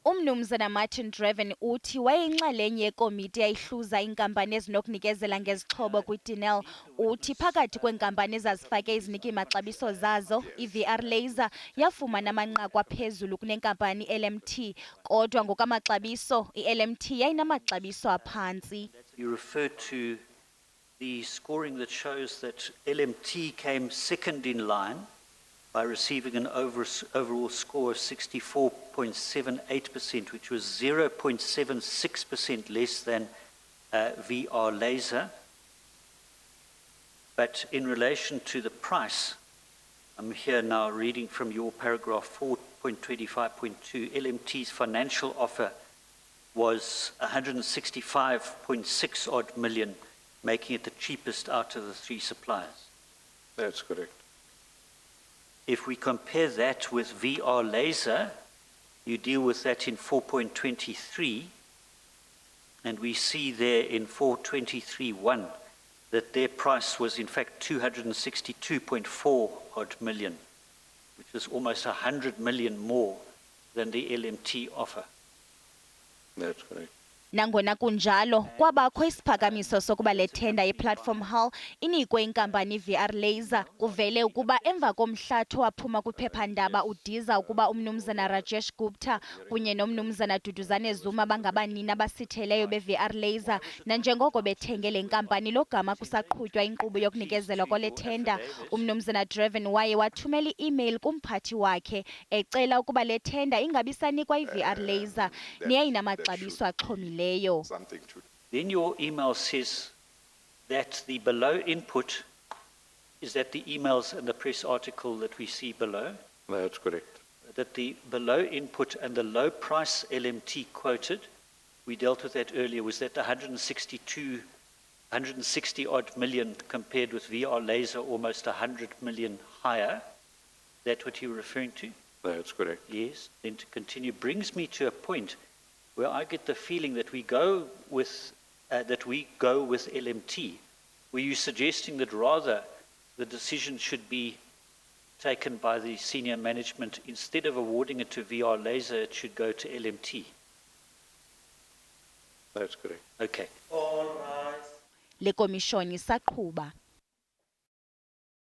Umnumzana Martin Draven uthi wayeyinxalenye yekomiti eyayihluza iinkampani ezinokunikezela ngezixhobo kwiDENEL. Uthi phakathi kweenkampani ezazifake iziniki-maxabiso zazo, i-VR Laser yafumana amanqaku aphezulu kunenkampani LMT, kodwa ngokwamaxabiso i-LMT yayinamaxabiso aphantsi. You refer to the scoring that shows that LMT came second in line by receiving an overall score of 64.78%, which was 0.76% less than VR Laser. But in relation to the price, I'm here now reading from your paragraph 4.25.2, LMT's financial offer was 165.6 odd million, making it the cheapest out of the three suppliers. That's correct. If we compare that with VR Laser, you deal with that in 4.23, and we see there in 4.23.1 that their price was in fact 262.4 odd million, which was almost 100 million more than the LMT offer. That's correct. Nangona kunjalo, kwabakho isiphakamiso sokuba le tender ye-Platform Hull inikwe inkampani VR Laser. Kuvele ukuba emva komhlathi waphuma kwiphephandaba udiza ukuba umnumzana Rajesh Gupta kunye nomnumzana Duduzane Zuma bangabanini abasitheleyo be-VR Laser, nanjengoko bethenge le nkampani logama kusaqhutywa inkqubo yokunikezelwa kwale tender, umnumzana Draven waye wathumela i-email kumphathi wakhe ecela ukuba le tender ingabisanikwa i-VR Laser neyayinamaxabiso axhomileyo. Then your email says that the below input is that the emails and the press article that we see below. That's correct. That the below input and the low price LMT quoted, we dealt with that earlier, was that 160 odd million compared with VR Laser almost 100 million higher. That what you're referring to? That's correct. Yes. Then to continue brings me to a point where I get the feeling that we go with LMT. Were you suggesting that rather the decision should be taken by the senior management instead of awarding it to VR Laser, it should go to LMT? That's correct. Okay. Le komishoni isaqhuba.